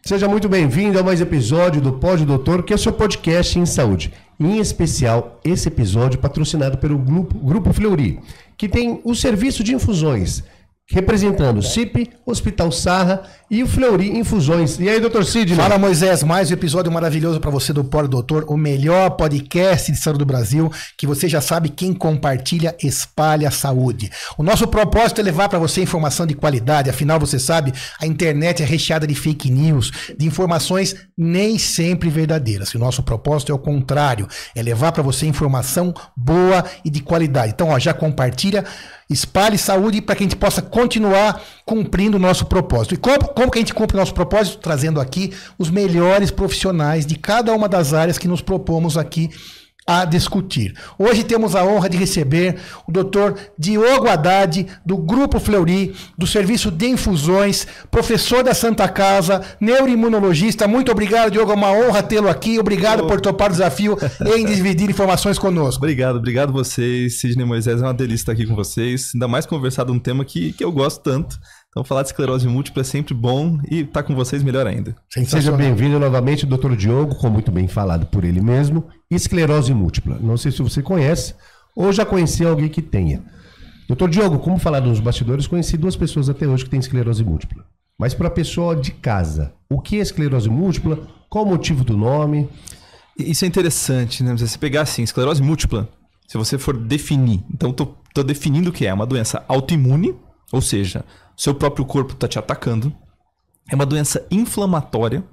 Seja muito bem-vindo a mais episódio do Pod Doutor, que é o seu podcast em saúde. Em especial, esse episódio patrocinado pelo Grupo Fleury, que tem o serviço de infusões, representando o CIP, Hospital Sarra e o Fleury Infusões. E aí, doutor Sidney? Fala, Moisés, mais um episódio maravilhoso para você do Pod Doutor, o melhor podcast de saúde do Brasil, que você já sabe, quem compartilha, espalha a saúde. O nosso propósito é levar para você informação de qualidade, afinal, você sabe, a internet é recheada de fake news, de informações nem sempre verdadeiras. E o nosso propósito é o contrário, é levar para você informação boa e de qualidade. Então, ó, já compartilha, espalhe saúde para que a gente possa continuar cumprindo o nosso propósito. E como que a gente cumpre o nosso propósito? Trazendo aqui os melhores profissionais de cada uma das áreas que nos propomos aqui a discutir. Hoje temos a honra de receber o Dr. Diogo Haddad, do Grupo Fleury, do Serviço de Infusões, professor da Santa Casa, neuroimunologista. Muito obrigado, Diogo, é uma honra tê-lo aqui. Obrigado por topar o desafio em dividir informações conosco. Obrigado vocês, Sidney, Moisés, é uma delícia estar aqui com vocês, ainda mais conversar de um tema que eu gosto tanto. Então, falar de esclerose múltipla é sempre bom e estar com vocês melhor ainda. Seja bem-vindo novamente, Dr. Diogo, como muito bem falado por ele mesmo, esclerose múltipla. Não sei se você conhece ou já conheceu alguém que tenha. Dr. Diogo, como falar nos bastidores, conheci 2 pessoas até hoje que têm esclerose múltipla. Mas para a pessoa de casa, o que é esclerose múltipla? Qual o motivo do nome? Isso é interessante, né? Você pegar assim, esclerose múltipla, se você for definir, então estou definindo o que é uma doença autoimune, ou seja, seu próprio corpo está te atacando. É uma doença inflamatória.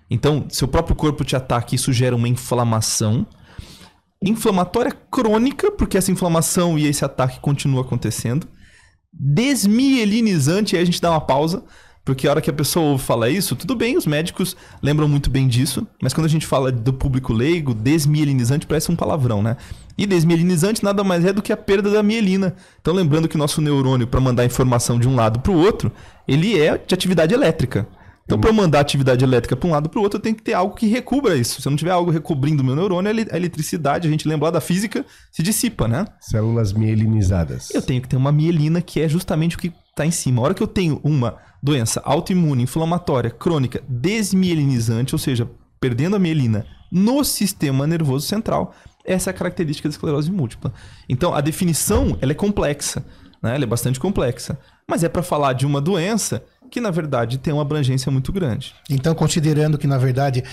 Então, seu próprio corpo te ataca e isso gera uma inflamação. Inflamatória crônica, porque essa inflamação e esse ataque continuam acontecendo. Desmielinizante, aí a gente dá uma pausa, porque a hora que a pessoa ouve falar isso, tudo bem, os médicos lembram muito bem disso, mas quando a gente fala do público leigo, desmielinizante parece um palavrão, né? E desmielinizante nada mais é do que a perda da mielina. Então, lembrando que o nosso neurônio, para mandar informação de um lado para o outro, ele é de atividade elétrica. Então, para eu mandar atividade elétrica para um lado para o outro, eu tenho que ter algo que recubra isso. Se eu não tiver algo recobrindo o meu neurônio, a eletricidade, a gente lembra lá da física, se dissipa, né? Células mielinizadas. Eu tenho que ter uma mielina, que é justamente o que está em cima. A hora que eu tenho uma doença autoimune, inflamatória, crônica, desmielinizante, ou seja, perdendo a mielina no sistema nervoso central, essa é a característica da esclerose múltipla. Então, a definição ela é complexa, né? Ela é bastante complexa. Mas é para falar de uma doença que, na verdade, tem uma abrangência muito grande. Então, considerando que, na verdade,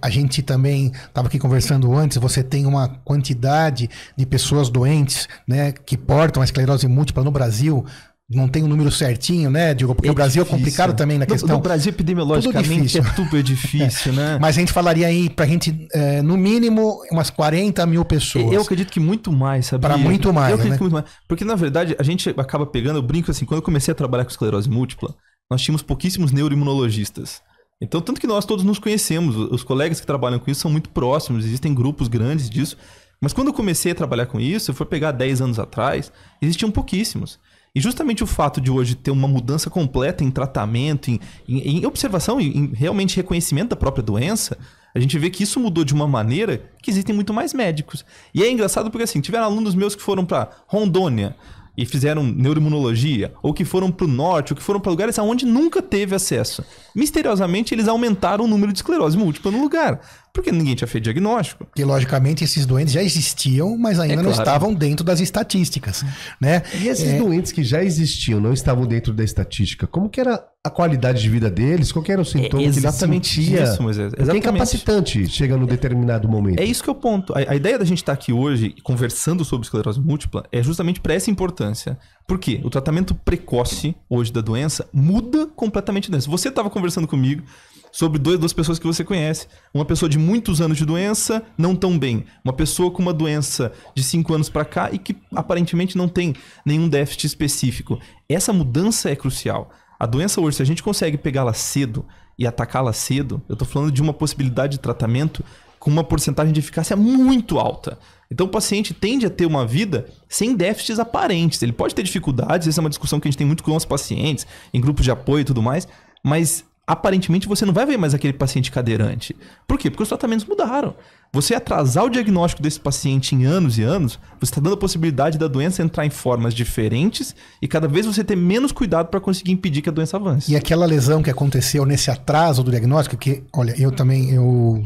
a gente também estava aqui conversando antes, você tem uma quantidade de pessoas doentes, né, que portam a esclerose múltipla no Brasil. Não tem o número certinho, né, Diogo? Porque o Brasil é complicado também na questão. No Brasil, epidemiologicamente, é super difícil, né? Mas a gente falaria aí, pra gente, no mínimo, umas 40 mil pessoas. Eu acredito que muito mais, sabia? Para muito mais, Eu acredito né? que muito mais. Porque, na verdade, a gente acaba pegando, eu brinco assim, quando eu comecei a trabalhar com esclerose múltipla, nós tínhamos pouquíssimos neuroimunologistas. Então, tanto que nós todos nos conhecemos, os colegas que trabalham com isso são muito próximos, existem grupos grandes disso. Mas quando eu comecei a trabalhar com isso, eu fui pegar 10 anos atrás, existiam pouquíssimos. E justamente o fato de hoje ter uma mudança completa em tratamento, em observação, em realmente reconhecimento da própria doença, a gente vê que isso mudou de uma maneira que existem muito mais médicos. E é engraçado porque assim, tiveram alunos meus que foram para Rondônia e fizeram neuroimunologia, ou que foram para o norte, ou que foram para lugares onde nunca teve acesso. Misteriosamente, eles aumentaram o número de esclerose múltipla no lugar, porque ninguém tinha feito diagnóstico. Porque, logicamente, esses doentes já existiam, mas ainda não estavam dentro das estatísticas, né? E esses doentes que já existiam, não estavam dentro da estatística, como que era a qualidade de vida deles? Qual que era o sintoma que eles sentiam? Isso, Moisés. Exatamente. Porque é incapacitante chega no determinado momento. É isso que é o ponto. A ideia da gente estar aqui hoje conversando sobre esclerose múltipla é justamente para essa importância. Por quê? O tratamento precoce hoje da doença muda completamente a doença. Você estava conversando comigo sobre duas pessoas que você conhece. Uma pessoa de muitos anos de doença, não tão bem. Uma pessoa com uma doença de 5 anos para cá e que aparentemente não tem nenhum déficit específico. Essa mudança é crucial. A doença hoje, se a gente consegue pegá-la cedo e atacá-la cedo, eu estou falando de uma possibilidade de tratamento com uma porcentagem de eficácia muito alta. Então o paciente tende a ter uma vida sem déficits aparentes. Ele pode ter dificuldades, essa é uma discussão que a gente tem muito com os pacientes, em grupos de apoio e tudo mais, mas aparentemente você não vai ver mais aquele paciente cadeirante. Por quê? Porque os tratamentos mudaram. Você atrasar o diagnóstico desse paciente em anos e anos, você está dando a possibilidade da doença entrar em formas diferentes e cada vez você ter menos cuidado para conseguir impedir que a doença avance. E aquela lesão que aconteceu nesse atraso do diagnóstico, que, olha, eu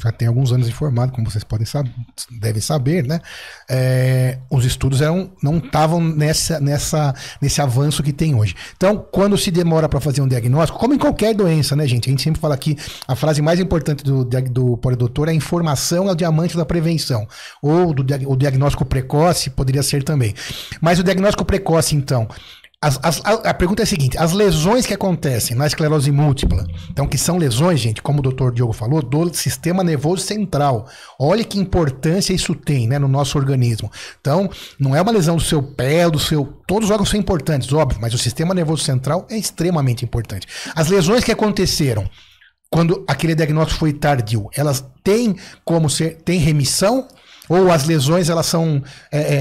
já tenho alguns anos de formado, como vocês devem saber, né? Os estudos não estavam nesse avanço que tem hoje. Então, quando se demora para fazer um diagnóstico, como em qualquer doença, né, gente? A gente sempre fala aqui, a frase mais importante do Poredoutor é: a informação é o diamante da prevenção. Ou o diagnóstico precoce poderia ser também. Mas o diagnóstico precoce, então, a pergunta é a seguinte: as lesões que acontecem na esclerose múltipla, então, que são lesões, gente, como o doutor Diogo falou, do sistema nervoso central. Olha que importância isso tem, né, no nosso organismo. Então, não é uma lesão do seu pé, todos os órgãos são importantes, óbvio, mas o sistema nervoso central é extremamente importante. As lesões que aconteceram quando aquele diagnóstico foi tardio, elas têm tem remissão, ou as lesões elas são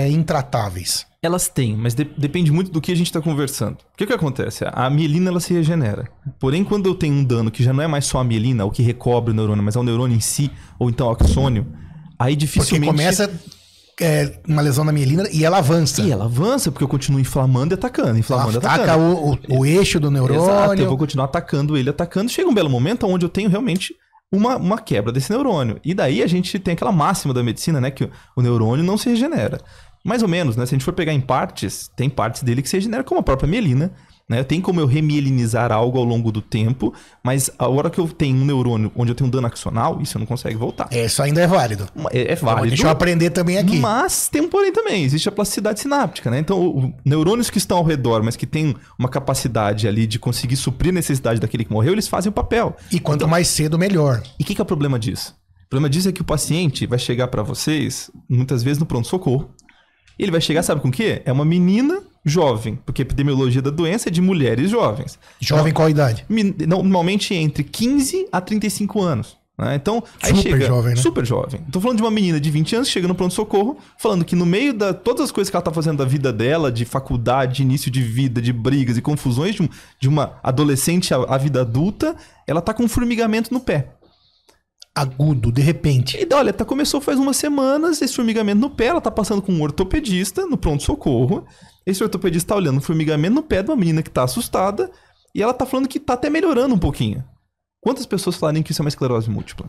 intratáveis? Elas têm, mas depende muito do que a gente está conversando. O que acontece? A mielina ela se regenera. Porém, quando eu tenho um dano que já não é mais só a mielina, o que recobre o neurônio, mas é o neurônio em si, ou então o axônio, aí dificilmente... Porque começa uma lesão na mielina e ela avança. E ela avança, porque eu continuo inflamando e atacando, Ataca o eixo do neurônio. Exato, eu vou continuar atacando. Chega um belo momento onde eu tenho realmente uma quebra desse neurônio. E daí a gente tem aquela máxima da medicina, né? Que o neurônio não se regenera. Mais ou menos, né? Se a gente for pegar em partes, tem partes dele que se regeneram, como a própria mielina. Né? Tem como eu remielinizar algo ao longo do tempo, mas a hora que eu tenho um neurônio onde eu tenho um dano axonal, isso eu não consigo voltar. Isso ainda é válido. É válido. Deixa eu aprender também aqui. Mas tem um porém também, existe a plasticidade sináptica, né? Então, neurônios que estão ao redor, mas que têm uma capacidade ali de conseguir suprir a necessidade daquele que morreu, eles fazem o papel. E quanto mais cedo, melhor. E o que é o problema disso? O problema disso é que o paciente vai chegar para vocês, muitas vezes no pronto-socorro. Ele vai chegar, sabe com o quê? É uma menina jovem, porque a epidemiologia da doença é de mulheres jovens. Jovem qual idade? Normalmente entre 15 a 35 anos. Né? Então, aí super chega... jovem, né? Super jovem. Estou falando de uma menina de 20 anos que chega no pronto-socorro, falando que no meio de todas as coisas que ela está fazendo da vida dela, de faculdade, de início de vida, de brigas e confusões de uma adolescente à vida adulta, ela está com um formigamento no pé. Agudo, de repente. E olha, começou faz umas semanas esse formigamento no pé, ela tá passando com um ortopedista no pronto-socorro. Esse ortopedista tá olhando o formigamento no pé de uma menina que tá assustada e ela tá falando que tá até melhorando um pouquinho. Quantas pessoas falaram que isso é uma esclerose múltipla?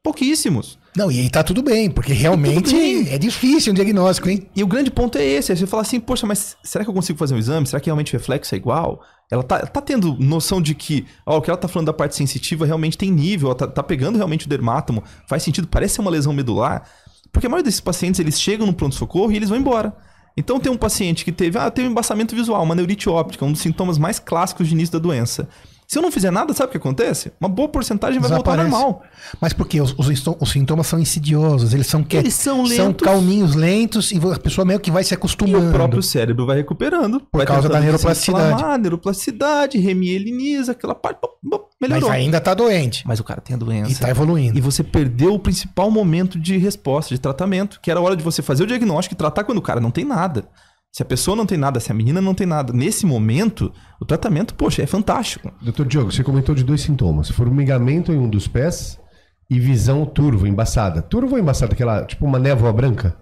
Pouquíssimos. Não, e aí tá tudo bem, porque realmente é difícil um diagnóstico, hein? E o grande ponto é esse, aí você fala assim, poxa, mas será que eu consigo fazer um exame? Será que realmente o reflexo é igual? Ela tá tendo noção de que o que ela tá falando da parte sensitiva realmente tem nível, ela tá pegando realmente o dermátomo, faz sentido, parece ser uma lesão medular, porque a maioria desses pacientes, eles chegam no pronto-socorro e eles vão embora. Então tem um paciente que teve um embaçamento visual, uma neurite óptica, um dos sintomas mais clássicos de início da doença. Se eu não fizer nada, sabe o que acontece? Uma boa porcentagem vai voltar ao normal. Mas por quê? Os sintomas são insidiosos, eles são lentos. São calminhos lentos e a pessoa meio que vai se acostumando. E o próprio cérebro vai recuperando. Por causa da neuroplasticidade. Neuroplasticidade, remieliniza, aquela parte, melhorou. Mas ainda tá doente. Mas o cara tem a doença. E tá evoluindo. E você perdeu o principal momento de resposta, de tratamento, que era a hora de você fazer o diagnóstico e tratar quando o cara não tem nada. Se a pessoa não tem nada, se a menina não tem nada, nesse momento, o tratamento, poxa, é fantástico. Doutor Diogo, você comentou de 2 sintomas. Formigamento em um dos pés e visão turvo, embaçada. Turvo ou embaçada? Aquela, tipo uma névoa branca?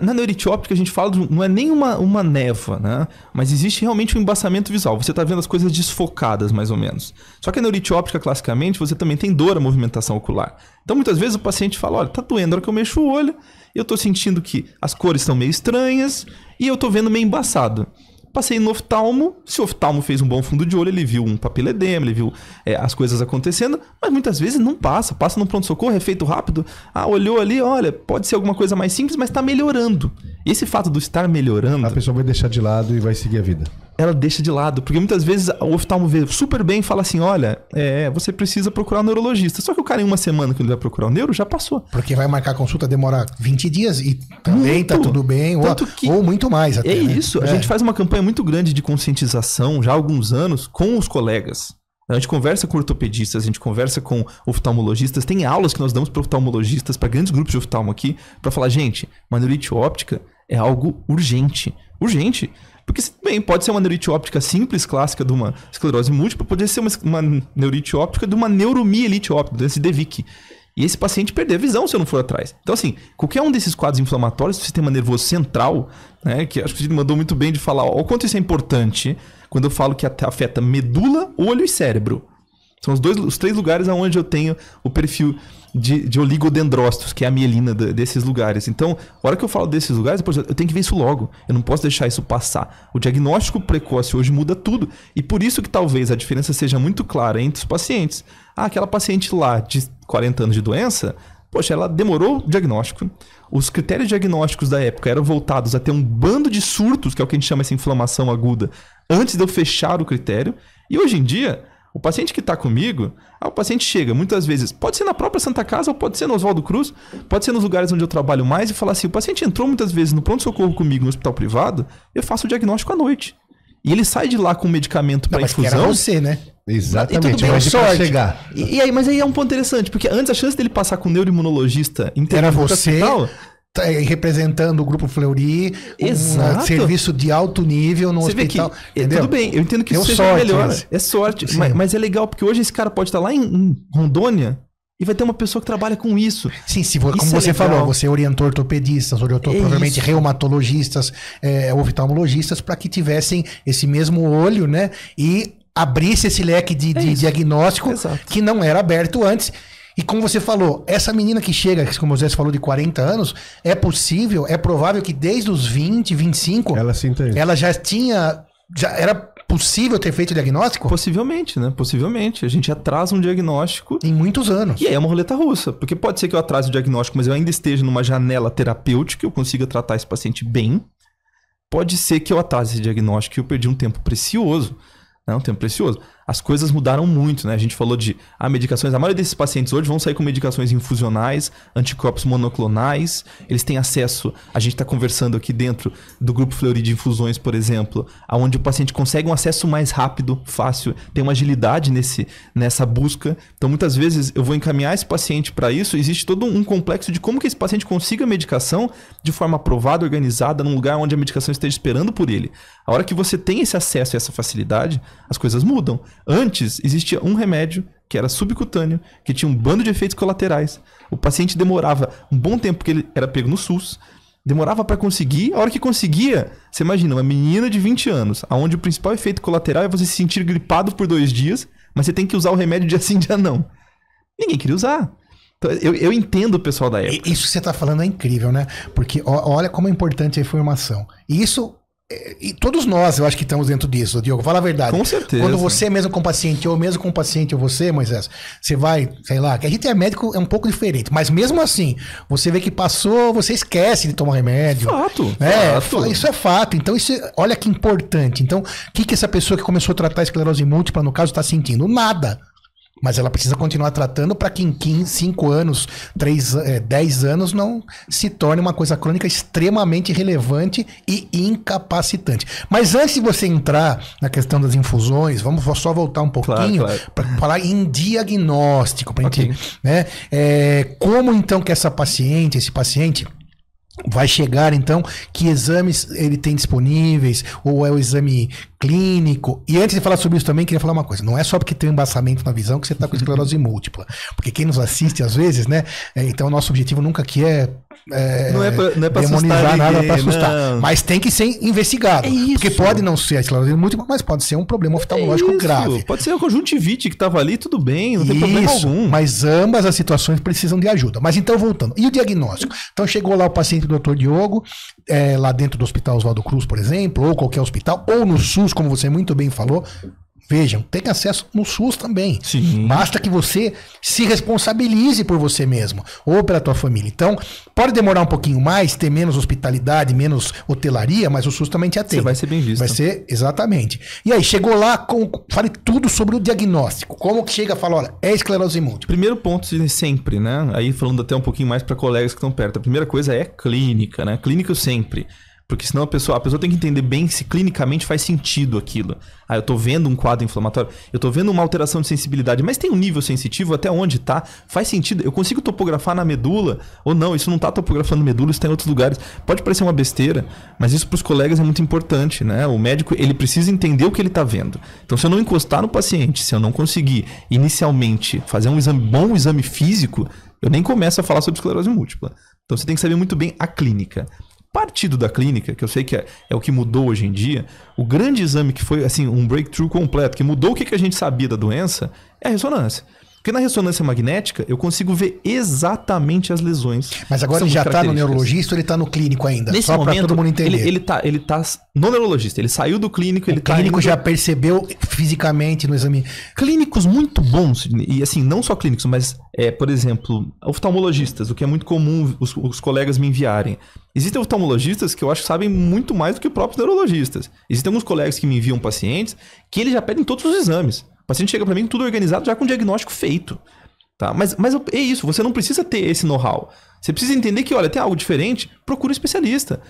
Na neurite óptica a gente fala, não é nem uma névoa, né? Mas existe realmente um embaçamento visual. Você está vendo as coisas desfocadas, mais ou menos. Só que a neurite óptica, classicamente, você também tem dor à movimentação ocular. Então, muitas vezes o paciente fala, olha, tá doendo na hora que eu mexo o olho, eu tô sentindo que as cores estão meio estranhas e eu tô vendo meio embaçado. Passei no oftalmo, se o oftalmo fez um bom fundo de olho, ele viu um papiledema, ele viu as coisas acontecendo, mas muitas vezes não passa no pronto-socorro, é feito rápido, olhou ali, olha, pode ser alguma coisa mais simples, mas tá melhorando. E esse fato do estar melhorando... A pessoa vai deixar de lado e vai seguir a vida. Ela deixa de lado, porque muitas vezes o oftalmo vê super bem e fala assim, olha, você precisa procurar um neurologista. Só que o cara em uma semana que ele vai procurar o neuro, já passou. Porque vai marcar a consulta, demorar 20 dias e também tá tudo bem, ou muito mais até. Isso, a gente faz uma campanha muito grande de conscientização já há alguns anos com os colegas. A gente conversa com ortopedistas, a gente conversa com oftalmologistas, tem aulas que nós damos para oftalmologistas, para grandes grupos de oftalmo aqui, para falar, gente, uma neurite óptica é algo urgente. Urgente. Porque, bem, pode ser uma neurite óptica simples, clássica de uma esclerose múltipla, pode ser uma neurite óptica de uma neuromielite óptica, desse DVIC. E esse paciente perder a visão se eu não for atrás. Então, assim, qualquer um desses quadros inflamatórios do sistema nervoso central, né, que acho que ele mandou muito bem de falar, ó, o quanto isso é importante quando eu falo que afeta medula, olho e cérebro. São os 3 lugares onde eu tenho o perfil de oligodendrócitos, que é a mielina desses lugares. Então, a hora que eu falo desses lugares, eu tenho que ver isso logo. Eu não posso deixar isso passar. O diagnóstico precoce hoje muda tudo. E por isso que talvez a diferença seja muito clara entre os pacientes. Ah, aquela paciente lá de 40 anos de doença, poxa, ela demorou o diagnóstico. Os critérios diagnósticos da época eram voltados a ter um bando de surtos, que é o que a gente chama essa inflamação aguda, antes de eu fechar o critério. E hoje em dia, o paciente que está comigo, o paciente chega muitas vezes, pode ser na própria Santa Casa ou pode ser no Oswaldo Cruz, pode ser nos lugares onde eu trabalho mais e falar assim, o paciente entrou muitas vezes no pronto-socorro comigo no hospital privado, eu faço o diagnóstico à noite. E ele sai de lá com medicamento para infusão. Era você, né? Exatamente, é sorte. Chegar. E aí, mas aí é um ponto interessante, porque antes a chance dele passar com o neuroimunologista era você representando o Grupo Fleury, um serviço de alto nível no você hospital. Vê que, tudo bem, eu entendo que isso seja melhor. É sorte, mas é legal, porque hoje esse cara pode estar lá em Rondônia e vai ter uma pessoa que trabalha com isso. Sim, como você falou, você orientou ortopedistas, orientou provavelmente reumatologistas, oftalmologistas, para que tivessem esse mesmo olho, né? E abrisse esse leque de diagnóstico que não era aberto antes. E como você falou, essa menina que chega, como você falou, de 40 anos, é possível, é provável que desde os 20, 25, ela já era possível ter feito o diagnóstico? Possivelmente, né? Possivelmente. A gente atrasa um diagnóstico. Em muitos anos. E aí é uma roleta russa. Porque pode ser que eu atrase o diagnóstico, mas eu ainda esteja numa janela terapêutica, eu consiga tratar esse paciente bem. Pode ser que eu atrase esse diagnóstico e eu perdi um tempo precioso. Né? Um tempo precioso. As coisas mudaram muito, né? A gente falou de medicações. A maioria desses pacientes hoje vão sair com medicações infusionais, anticorpos monoclonais. Eles têm acesso... A gente está conversando aqui dentro do Grupo Fleury de infusões, por exemplo, onde o paciente consegue um acesso mais rápido, fácil. Tem uma agilidade nessa busca. Então, muitas vezes, eu vou encaminhar esse paciente para isso. Existe todo um complexo de como que esse paciente consiga a medicação de forma aprovada, organizada, num lugar onde a medicação esteja esperando por ele. A hora que você tem esse acesso e essa facilidade, as coisas mudam. Antes, existia um remédio que era subcutâneo, que tinha um bando de efeitos colaterais. O paciente demorava um bom tempo, porque ele era pego no SUS, demorava para conseguir. A hora que conseguia, você imagina, uma menina de 20 anos, onde o principal efeito colateral é você se sentir gripado por 2 dias, mas você tem que usar o remédio dia sim, dia não. Ninguém queria usar. Então, eu entendo o pessoal da época. Isso que você está falando é incrível, né? Porque olha como é importante a informação. Isso... E todos nós, eu acho que estamos dentro disso, Diogo. Fala a verdade. Com certeza. Quando você mesmo com paciente, ou mesmo com paciente, ou você, Moisés, você vai, sei lá, que a gente é médico, é um pouco diferente. Mas mesmo assim, você vê que passou, você esquece de tomar remédio. Fato. Isso é fato. Então, olha que importante. Então, o que essa pessoa que começou a tratar esclerose múltipla, no caso, está sentindo? Nada. Mas ela precisa continuar tratando para que em 5 anos, 10 anos não se torne uma coisa crônica extremamente relevante e incapacitante. Mas antes de você entrar na questão das infusões, vamos só voltar um pouquinho para falar em diagnóstico. Pra gente, né? Como então que esse paciente vai chegar, então, que exames ele tem disponíveis, ou é o exame clínico. E antes de falar sobre isso também, queria falar uma coisa. Não é só porque tem um embaçamento na visão que você está com esclerose múltipla. Porque quem nos assiste, às vezes, né? Então, o nosso objetivo nunca aqui é não é pra demonizar nada para assustar. Não. Mas tem que ser investigado. Porque pode não ser a esclerose múltipla, mas pode ser um problema oftalmológico grave. Pode ser a conjuntivite que estava ali, tudo bem, não tem problema algum. Mas ambas as situações precisam de ajuda. Mas então, voltando. E o diagnóstico? Então, chegou lá o paciente do Dr. Diogo, lá dentro do Hospital Oswaldo Cruz, por exemplo, ou qualquer hospital, ou no SUS, como você muito bem falou. Vejam, tem acesso no SUS também. Sim. Basta que você se responsabilize por você mesmo ou pela tua família. Então, pode demorar um pouquinho mais, ter menos hospitalidade, menos hotelaria, mas o SUS também te atende. Você vai ser bem visto. Vai ser, exatamente. E aí, chegou lá, fale tudo sobre o diagnóstico. Como que chega e fala, olha, é esclerose múltipla? Primeiro ponto sempre, né? Aí falando até um pouquinho mais para colegas que estão perto. A primeira coisa é clínica, né? Clínica sempre. Porque senão a pessoa tem que entender bem se clinicamente faz sentido aquilo. Eu tô vendo um quadro inflamatório, eu tô vendo uma alteração de sensibilidade, mas tem um nível sensitivo até onde tá? Faz sentido? Eu consigo topografar na medula? Ou não, isso não tá topografando medula, isso tá em outros lugares. Pode parecer uma besteira, mas isso pros colegas é muito importante, né? O médico, ele precisa entender o que ele tá vendo. Então, se eu não encostar no paciente, se eu não conseguir inicialmente fazer um bom exame físico, Eu nem começo a falar sobre esclerose múltipla. Então você tem que saber muito bem a clínica. Partido da clínica, que eu sei que é o que mudou hoje em dia, o grande exame que foi assim um breakthrough completo, que mudou o que a gente sabia da doença, é a ressonância. Porque na ressonância magnética eu consigo ver exatamente as lesões. Mas agora ele já está no neurologista ou ele está no clínico ainda? Nesse só para todo mundo entender. Ele tá no neurologista. Ele saiu do clínico. O clínico já percebeu fisicamente no exame. Clínicos muito bons. E assim, não só clínicos, mas, por exemplo, oftalmologistas, o que é muito comum os colegas me enviarem. Existem oftalmologistas que eu acho que sabem muito mais do que os próprios neurologistas. Existem alguns colegas que me enviam pacientes que eles já pedem todos os exames. O paciente chega para mim tudo organizado, já com o diagnóstico feito. Tá? Mas é isso, você não precisa ter esse know-how. Você precisa entender que, olha, tem algo diferente, procure um especialista.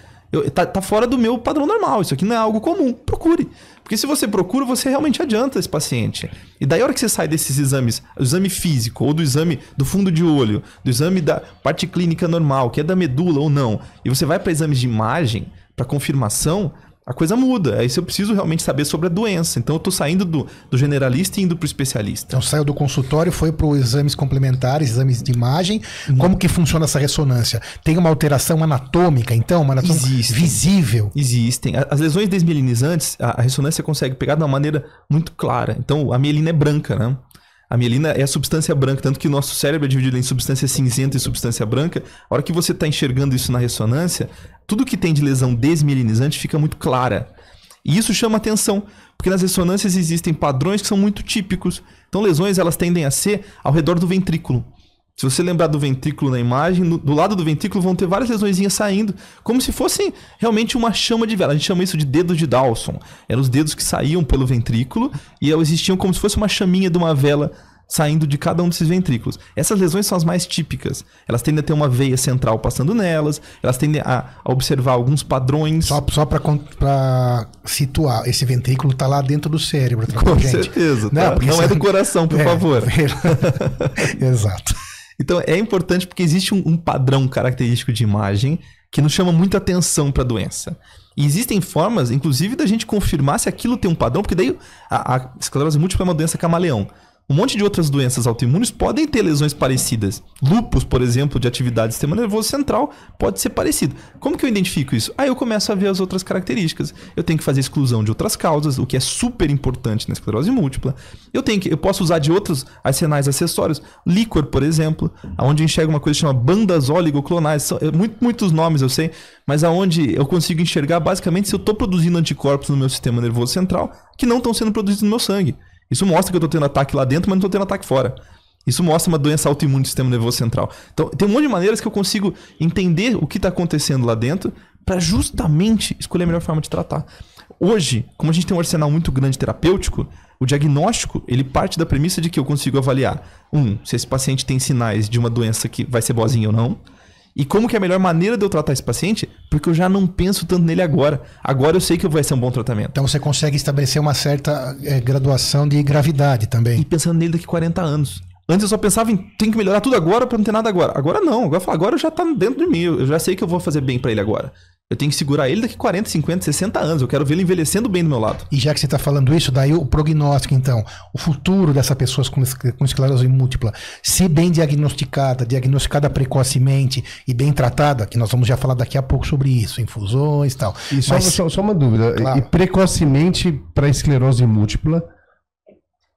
Tá fora do meu padrão normal, isso aqui não é algo comum, procure. Porque se você procura, você realmente adianta esse paciente. E daí a hora que você sai desses exames, o exame físico, ou do exame do fundo de olho, do exame da parte clínica normal, que é da medula ou não, e você vai para exames de imagem, para confirmação, a coisa muda. Aí eu preciso realmente saber sobre a doença. Então eu tô saindo do generalista e indo pro especialista. Então saiu do consultório, foi para os exames complementares, exames de imagem. Como que funciona essa ressonância? Tem uma alteração anatômica, então? Uma alteração visível? Existem. As lesões desmielinizantes, a ressonância consegue pegar de uma maneira muito clara. Então a mielina é branca, né? A mielina é a substância branca, tanto que o nosso cérebro é dividido em substância cinzenta e substância branca. A hora que você está enxergando isso na ressonância, tudo que tem de lesão desmielinizante fica muito clara. E isso chama atenção, porque nas ressonâncias existem padrões que são muito típicos. Então lesões elas tendem a ser ao redor do ventrículo. Se você lembrar do ventrículo na imagem, do lado do ventrículo vão ter várias lesõezinhas saindo, como se fossem realmente uma chama de vela. A gente chama isso de dedos de Dawson. Eram os dedos que saíam pelo ventrículo e elas existiam como se fosse uma chaminha de uma vela saindo de cada um desses ventrículos. Essas lesões são as mais típicas. Elas tendem a ter uma veia central passando nelas, elas tendem a observar alguns padrões. Só para situar, esse ventrículo está lá dentro do cérebro. Com certeza. Tá? Não é do coração, por favor. Exato. Então é importante porque existe um padrão característico de imagem que nos chama muita atenção para a doença. E existem formas, inclusive, da gente confirmar se aquilo tem um padrão, porque daí a esclerose múltipla é uma doença camaleão. Um monte de outras doenças autoimunes podem ter lesões parecidas. Lúpus, por exemplo, de atividade do sistema nervoso central, pode ser parecido. Como que eu identifico isso? Aí eu começo a ver as outras características. Eu tenho que fazer exclusão de outras causas, o que é super importante na esclerose múltipla. Eu posso usar de outros arsenais acessórios. Líquor, por exemplo, onde eu enxergo uma coisa que chama bandas oligoclonais. São muitos nomes, eu sei, mas aonde eu consigo enxergar basicamente se eu estou produzindo anticorpos no meu sistema nervoso central que não estão sendo produzidos no meu sangue. Isso mostra que eu estou tendo ataque lá dentro, mas não estou tendo ataque fora. Isso mostra uma doença autoimune do sistema nervoso central. Então, tem um monte de maneiras que eu consigo entender o que está acontecendo lá dentro para justamente escolher a melhor forma de tratar. Hoje, como a gente tem um arsenal muito grande terapêutico, o diagnóstico ele parte da premissa de que eu consigo avaliar, se esse paciente tem sinais de uma doença que vai ser boazinha ou não, e como que é a melhor maneira de eu tratar esse paciente, porque eu já não penso tanto nele agora. Agora eu sei que vai ser um bom tratamento. Então você consegue estabelecer uma certa graduação de gravidade também. E pensando nele daqui a 40 anos. Antes eu só pensava em tem que melhorar tudo agora para não ter nada agora. Agora não. Agora já tá dentro de mim. Eu já sei que eu vou fazer bem para ele agora. Eu tenho que segurar ele daqui 40, 50, 60 anos. Eu quero ver ele envelhecendo bem do meu lado. E já que você está falando isso, daí o prognóstico, então. O futuro dessa pessoa com esclerose múltipla, se bem diagnosticada precocemente e bem tratada, que nós vamos já falar daqui a pouco sobre isso, infusões e tal. E só uma dúvida. Claro. E precocemente para esclerose múltipla,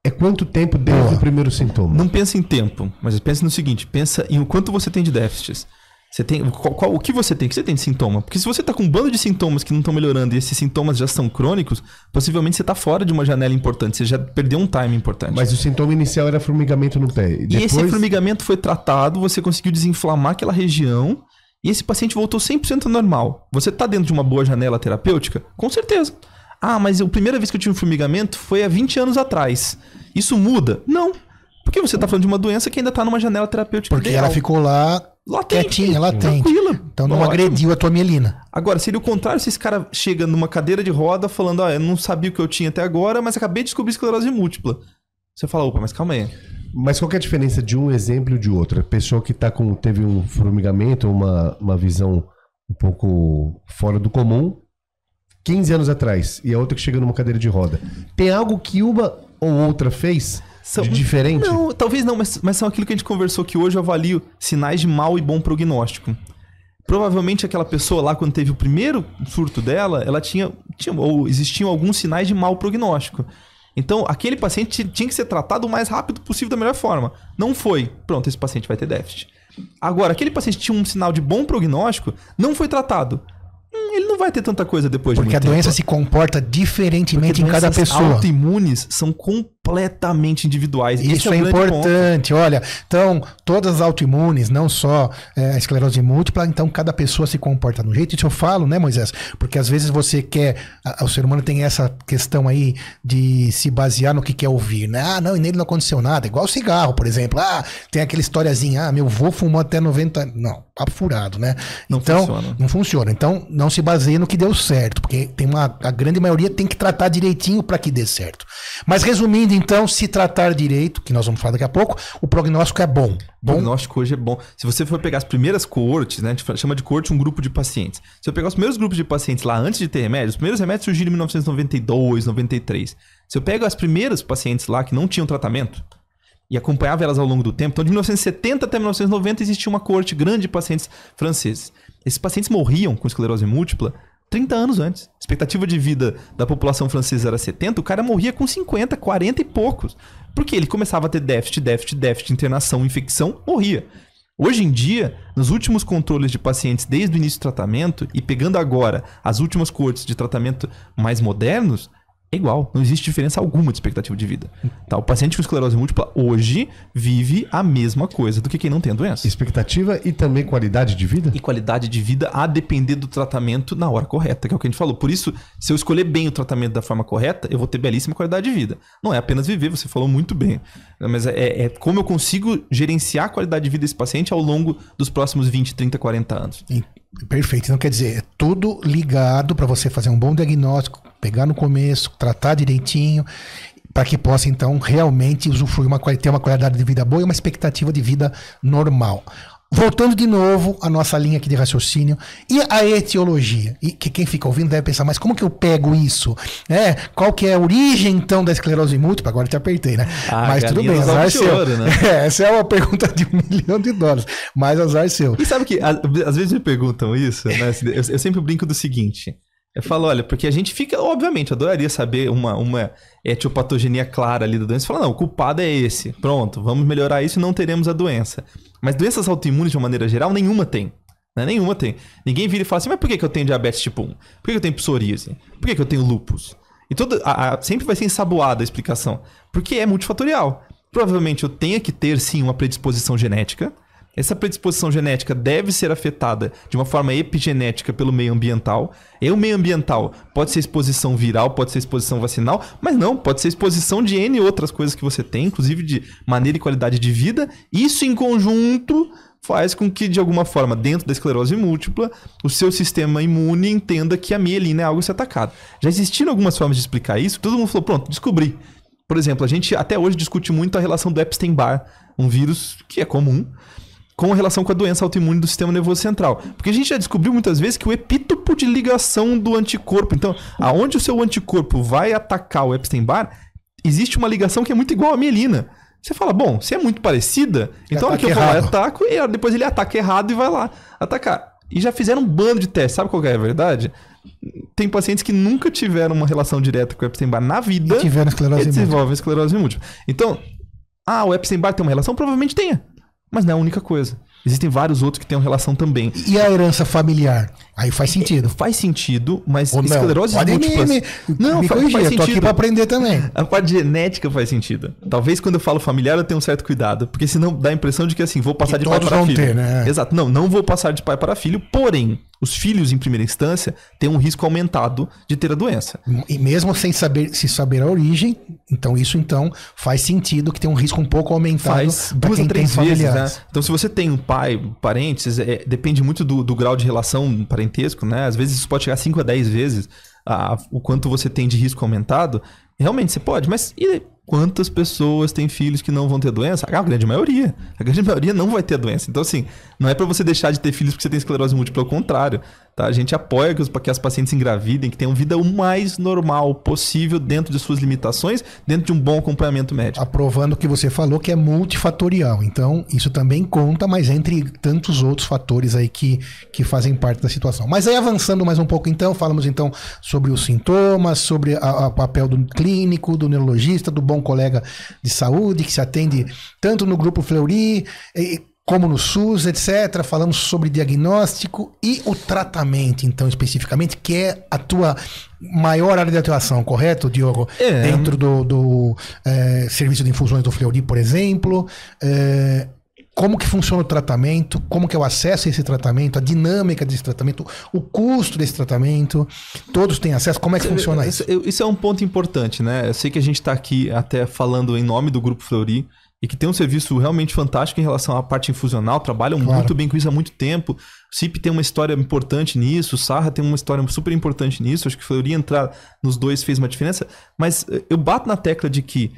é quanto tempo desde o primeiro sintoma? Não pensa em tempo, mas pensa no seguinte. Pensa em o quanto você tem de déficits. O que você tem? O que você tem de sintoma? Porque se você está com um bando de sintomas que não estão melhorando e esses sintomas já são crônicos, possivelmente você está fora de uma janela importante. Você já perdeu um time importante. Mas o sintoma inicial era formigamento no pé. E esse formigamento foi tratado, você conseguiu desinflamar aquela região e esse paciente voltou 100% normal. Você está dentro de uma boa janela terapêutica? Com certeza. Mas a primeira vez que eu tive um formigamento foi há 20 anos atrás. Isso muda? Não. Porque você está falando de uma doença que ainda está numa janela terapêutica Porque ideal. ela ficou lá quietinha, latente. Tranquila. Então não agrediu a tua mielina. Agora, seria o contrário se esse cara chega numa cadeira de roda falando, eu não sabia o que eu tinha até agora, mas acabei de descobrir esclerose múltipla. Você fala, opa, mas calma aí. Mas qual que é a diferença de um exemplo e de outro? A pessoa que teve um formigamento, uma visão um pouco fora do comum, 15 anos atrás, e a outra que chega numa cadeira de roda. Tem algo que uma ou outra fez diferente? Não, talvez não, mas são aquilo que a gente conversou, que hoje eu avalio sinais de mau e bom prognóstico. Provavelmente aquela pessoa lá, quando teve o primeiro surto dela, ela tinha ou existiam alguns sinais de mau prognóstico. Então, aquele paciente tinha que ser tratado o mais rápido possível da melhor forma. Não foi. Pronto, esse paciente vai ter déficit. Agora, aquele paciente que tinha um sinal de bom prognóstico, não foi tratado. Ele não vai ter tanta coisa depois de muito tempo. Porque a doença se comporta diferentemente em cada pessoa. Autoimunes são completamente individuais. Isso é importante. Olha, então, todas as autoimunes, não só a esclerose múltipla, então cada pessoa se comporta de um jeito. Isso eu falo, né, Moisés? Porque às vezes você quer... O ser humano tem essa questão aí de se basear no que quer ouvir, né? Ah, não, e nele não aconteceu nada. Igual o cigarro, por exemplo. Ah, tem aquela historiazinha, meu avô fumou até 90... Não, papo furado, né? Não funciona. Então, não se baseia no que deu certo, porque a grande maioria tem que tratar direitinho para que dê certo. Mas resumindo, então, se tratar direito, que nós vamos falar daqui a pouco, o prognóstico é bom. O prognóstico hoje é bom. Se você for pegar as primeiras coortes, né, a gente chama de coorte um grupo de pacientes. Se eu pegar os primeiros grupos de pacientes lá antes de ter remédio, os primeiros remédios surgiram em 1992, 93. Se eu pego as primeiras pacientes lá que não tinham tratamento e acompanhava elas ao longo do tempo, então de 1970 até 1990 existia uma coorte grande de pacientes franceses. Esses pacientes morriam com esclerose múltipla 30 anos antes. A expectativa de vida da população francesa era 70, o cara morria com 50, 40 e poucos. Porque ele começava a ter déficit, internação, infecção, morria. Hoje em dia, nos últimos controles de pacientes desde o início do tratamento, e pegando agora as últimas coortes de tratamento mais modernos, é igual, não existe diferença alguma de expectativa de vida. Tá? O paciente com esclerose múltipla hoje vive a mesma coisa do que quem não tem a doença. Expectativa e também qualidade de vida? E qualidade de vida a depender do tratamento na hora correta, que é o que a gente falou. Por isso, se eu escolher bem o tratamento da forma correta, eu vou ter belíssima qualidade de vida. Não é apenas viver, você falou muito bem. Mas é como eu consigo gerenciar a qualidade de vida desse paciente ao longo dos próximos 20, 30, 40 anos. Perfeito. Então, quer dizer, é tudo ligado para você fazer um bom diagnóstico, pegar no começo, tratar direitinho, para que possa, então, realmente usufruir, ter uma qualidade de vida boa e uma expectativa de vida normal. Voltando de novo à nossa linha aqui de raciocínio e a etiologia. E que quem fica ouvindo deve pensar, mas como que eu pego isso? Qual que é a origem, então, da esclerose múltipla? Agora te apertei, né? Mas tudo bem, azar seu. Né? Essa é uma pergunta de $1 milhão. Mas azar seu. E sabe que, às vezes me perguntam isso, né? Eu sempre brinco do seguinte... Eu falo, olha, porque a gente fica, obviamente, adoraria saber uma etiopatogenia clara ali da doença. Fala, não, o culpado é esse. Pronto, vamos melhorar isso e não teremos a doença. Mas doenças autoimunes, de uma maneira geral, nenhuma tem. Né? Nenhuma tem. Ninguém vira e fala assim, mas por que eu tenho diabetes tipo 1? Por que eu tenho psoríase? Por que eu tenho lúpus? E sempre vai ser ensaboada a explicação. Porque é multifatorial. Provavelmente eu tenha que ter, sim, uma predisposição genética. Essa predisposição genética deve ser afetada de uma forma epigenética pelo meio ambiental. E o meio ambiental pode ser exposição viral, pode ser exposição vacinal, mas não, pode ser exposição de N outras coisas que você tem, inclusive de maneira e qualidade de vida. Isso em conjunto faz com que, de alguma forma, dentro da esclerose múltipla, o seu sistema imune entenda que a mielina é algo a ser atacado. Já existiram algumas formas de explicar isso, todo mundo falou, pronto, descobri. Por exemplo, a gente até hoje discute muito a relação do Epstein-Barr, um vírus que é comum, com relação com a doença autoimune do sistema nervoso central. Porque a gente já descobriu muitas vezes que o epítopo de ligação do anticorpo, então, aonde o seu anticorpo vai atacar o Epstein-Barr, existe uma ligação que é muito igual à mielina. Você fala, bom, se é muito parecida, então a hora que eu vou lá, eu ataco, e depois ele ataca errado e vai lá atacar. E já fizeram um bando de testes. Sabe qual que é a verdade? Tem pacientes que nunca tiveram uma relação direta com o Epstein-Barr na vida e desenvolvem esclerose múltipla. Então, o Epstein-Barr tem uma relação? Provavelmente tenha. Mas não é a única coisa. Existem vários outros que têm uma relação também. E a herança familiar? Aí faz sentido. Faz sentido, mas esclerose múltipla... Não, faz sentido. Eu tô aqui pra aprender também. A parte genética faz sentido. Talvez quando eu falo familiar eu tenha um certo cuidado, porque senão dá a impressão de que assim, vou passar de pai para filho. Ter, né? Exato. Não vou passar de pai para filho, porém, os filhos em primeira instância têm um risco aumentado de ter a doença. E mesmo sem saber a origem, então isso faz sentido que tem um risco um pouco aumentado. Faz 2 a 3 vezes, né? Então se você tem um pai, parentes, depende muito do grau de relação parentesco, né? Às vezes isso pode chegar a 5 a 10 vezes o quanto você tem de risco aumentado. Realmente você pode, mas e quantas pessoas têm filhos que não vão ter doença? A grande maioria. A grande maioria não vai ter a doença. Então assim, não é pra você deixar de ter filhos porque você tem esclerose múltipla, ao contrário. Tá? A gente apoia que as pacientes engravidem, que tenham vida o mais normal possível dentro de suas limitações, dentro de um bom acompanhamento médico. Aprovando o que você falou, que é multifatorial. Então, isso também conta, mas entre tantos outros fatores aí que fazem parte da situação. Mas aí, avançando mais um pouco, então, falamos então sobre os sintomas, sobre o papel do clínico, do neurologista, do bom colega de saúde, que se atende tanto no Grupo Fleury, como no SUS, etc. Falamos sobre diagnóstico e o tratamento, então, especificamente, que é a tua maior área de atuação, correto, Diogo? Dentro do serviço de infusões do Fleury, por exemplo. Como que funciona o tratamento, como que é o acesso a esse tratamento, a dinâmica desse tratamento, o custo desse tratamento, todos têm acesso, como é que funciona isso? Isso é um ponto importante, né? Eu sei que a gente está aqui até falando em nome do Grupo Fleury, e que tem um serviço realmente fantástico em relação à parte infusional, trabalham muito bem com isso há muito tempo. O CIP tem uma história importante nisso, o Sarra tem uma história super importante nisso, acho que o Fleury entrar nos dois fez uma diferença, mas eu bato na tecla de que